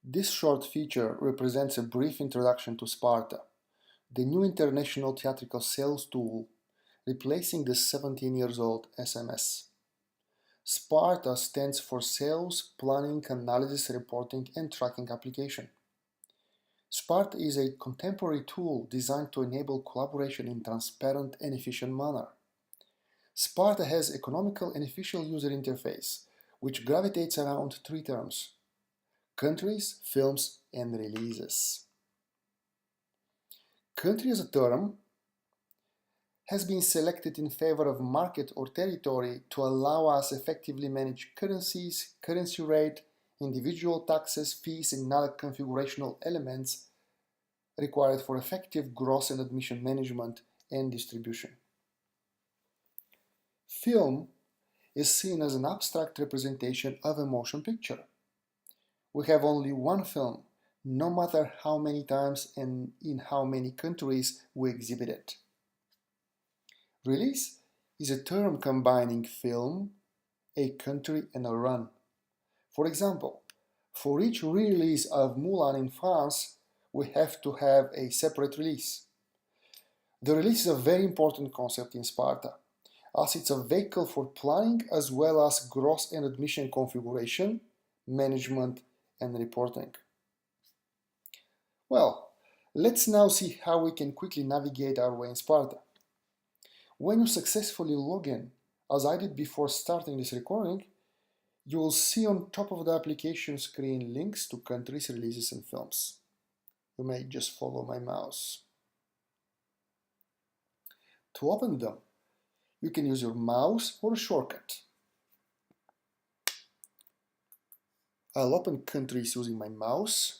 This short feature represents a brief introduction to SPARTA, the new international theatrical sales tool replacing the 17-year-old SMS. SPARTA stands for Sales, Planning, Analysis, Reporting and Tracking Application. SPARTA is a contemporary tool designed to enable collaboration in transparent and efficient manner. SPARTA has economical and efficient user interface, which gravitates around three terms: countries, films, and releases. Country as a term has been selected in favor of market or territory to allow us effectively manage currencies, currency rate, individual taxes, fees, and other configurational elements required for effective gross and admission management and distribution. Film is seen as an abstract representation of a motion picture. We have only one film, no matter how many times and in how many countries we exhibit it. Release is a term combining film, a country, and a run. For example, for each re-release of Mulan in France, we have to have a separate release. The release is a very important concept in SPARTA, as it's a vehicle for planning as well as gross and admission configuration, management, and reporting. Well, let's now see how we can quickly navigate our way in SPARTA. When you successfully log in, as I did before starting this recording, you will see on top of the application screen links to countries, releases, and films. You may just follow my mouse. To open them, you can use your mouse or a shortcut. I'll open countries using my mouse,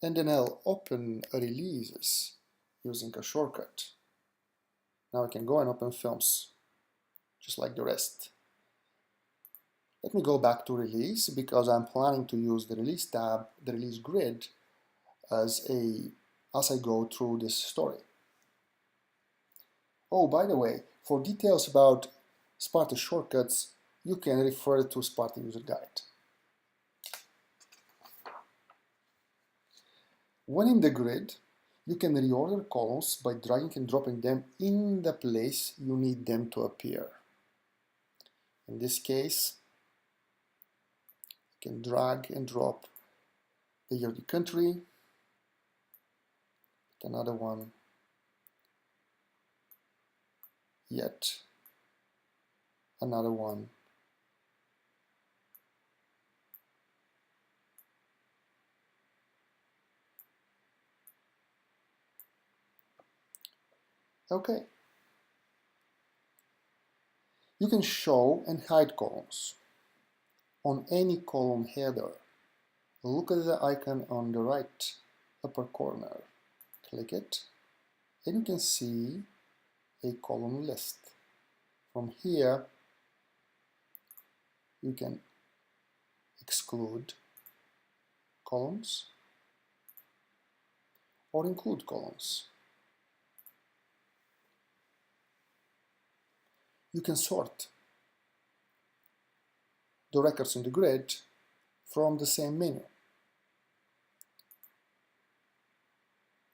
and then I'll open releases using a shortcut. Now I can go and open films, just like the rest. Let me go back to release because I'm planning to use the release tab, the release grid, as I go through this story. Oh, by the way, for details about SPARTA shortcuts, you can refer to SPARTA user guide. When in the grid, you can reorder columns by dragging and dropping them in the place you need them to appear. In this case, you can drag and drop the year, the country, another one, yet another one, okay. You can show and hide columns. On any column header, look at the icon on the right upper corner. Click it, and you can see a column list. From here, you can exclude columns or include columns. You can sort the records in the grid from the same menu.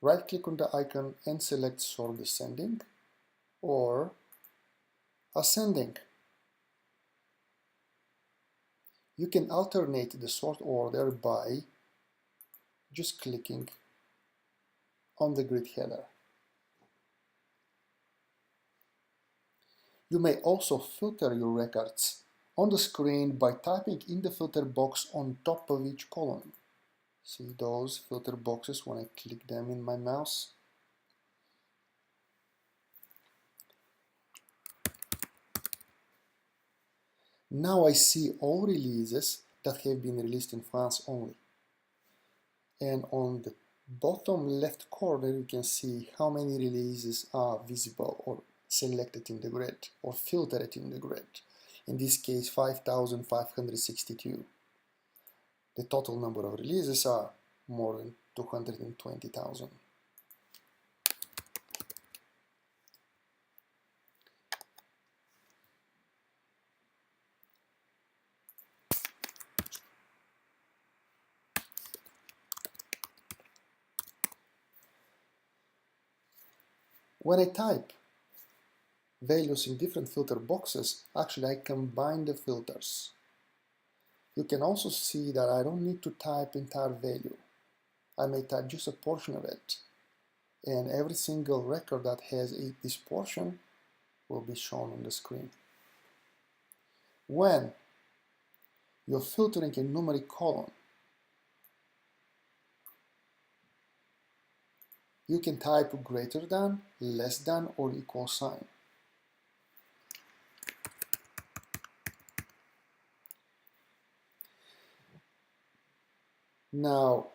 Right-click on the icon and select Sort Descending or Ascending. You can alternate the sort order by just clicking on the grid header. You may also filter your records on the screen by typing in the filter box on top of each column. See those filter boxes when I click them in my mouse? Now I see all releases that have been released in France only. And on the bottom left corner you can see how many releases are visible or selected in the grid or filtered in the grid. In this case 5,562. The total number of releases are more than 220,000. When I type values in different filter boxes, actually I combine the filters. You can also see that I don't need to type entire value. I may type just a portion of it, and every single record that has this portion will be shown on the screen. When you're filtering a numeric column, you can type greater than, less than, or equal sign. Now,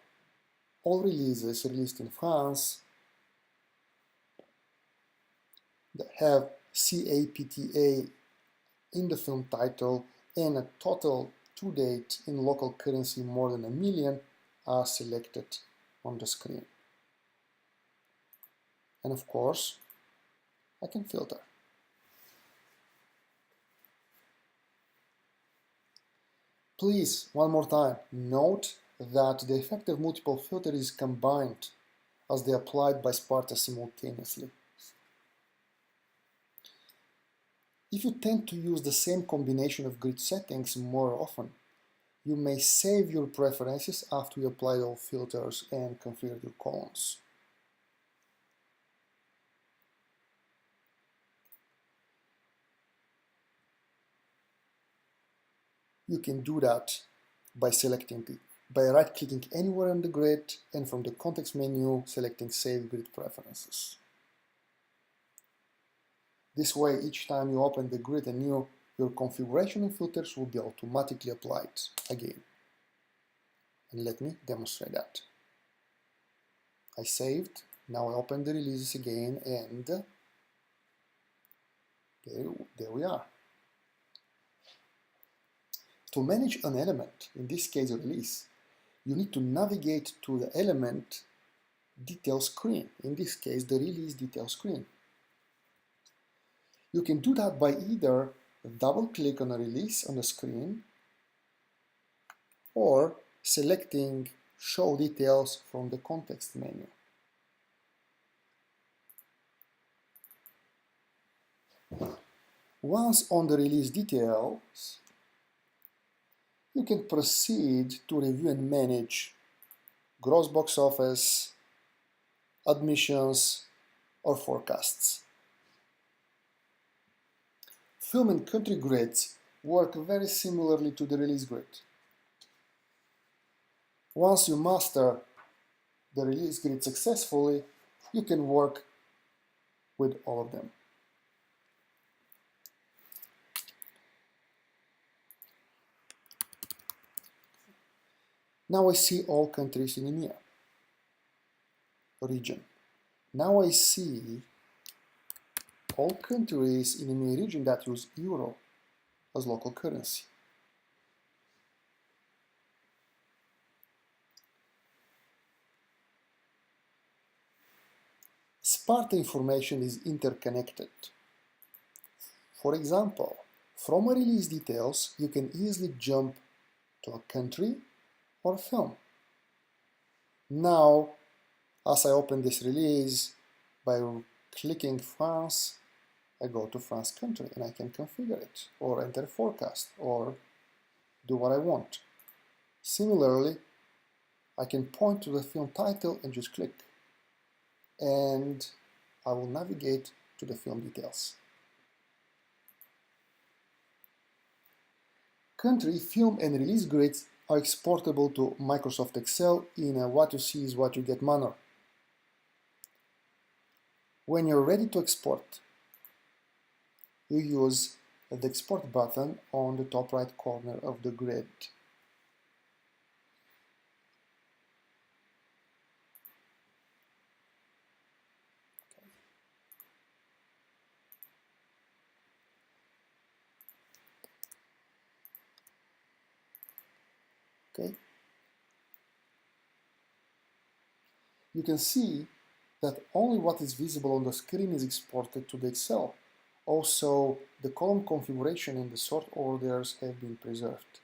all releases released in France that have CAPTA in the film title and a total to date in local currency more than 1 million are selected on the screen. And of course, I can filter. Please, one more time, note that the effective multiple filter is combined as they applied by SPARTA simultaneously. If you tend to use the same combination of grid settings more often, you may save your preferences after you apply all filters and configure your columns. You can do that by right-clicking anywhere on the grid and from the context menu selecting Save Grid Preferences. This way, each time you open the grid anew, your configuration and filters will be automatically applied again. And let me demonstrate that. I saved, now I open the releases again, and there we are. To manage an element, in this case a release, you need to navigate to the element detail screen, in this case the release detail screen. You can do that by either double-click on a release on the screen or selecting Show Details from the context menu. Once on the release details, you can proceed to review and manage gross box office, admissions, or forecasts. Film and country grids work very similarly to the release grid. Once you master the release grid successfully, you can work with all of them. Now I see all countries in EMEA region. Now I see all countries in EMEA region that use euro as local currency. SPARTA information is interconnected. For example, from a release details, you can easily jump to a country or film. Now, as I open this release, by clicking France, I go to France country and I can configure it or enter a forecast or do what I want. Similarly, I can point to the film title and just click, and I will navigate to the film details. Country, film, and release grids are exportable to Microsoft Excel in a what you see is what you get manner. When you're ready to export, you use the export button on the top right corner of the grid. Okay. You can see that only what is visible on the screen is exported to the Excel. Also, the column configuration and the sort orders have been preserved.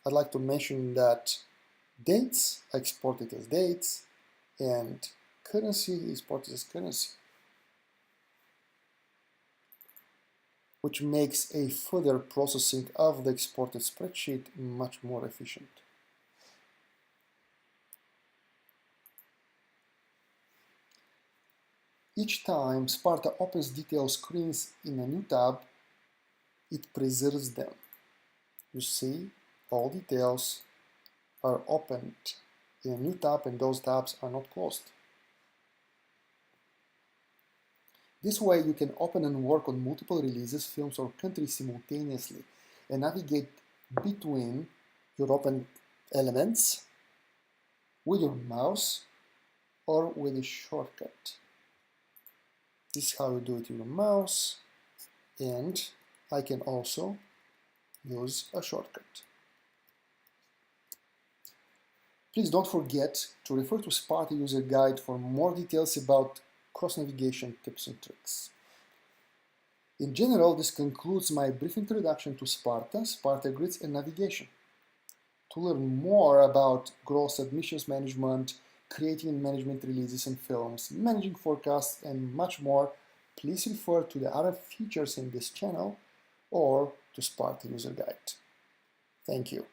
I'd like to mention that dates are exported as dates, and currency exported as currency, which makes a further processing of the exported spreadsheet much more efficient. Each time SPARTA opens detail screens in a new tab, it preserves them. You see, all details are opened in a new tab and those tabs are not closed. This way you can open and work on multiple releases, films or countries simultaneously and navigate between your open elements with your mouse or with a shortcut. This is how you do it with your mouse, and I can also use a shortcut. Please don't forget to refer to SPARTA user guide for more details about cross-navigation tips and tricks. In general, this concludes my brief introduction to SPARTA, SPARTA grids and navigation. To learn more about gross admissions management, creating and management releases and films, managing forecasts, and much more, please refer to the other features in this channel or to SPARTA user guide. Thank you.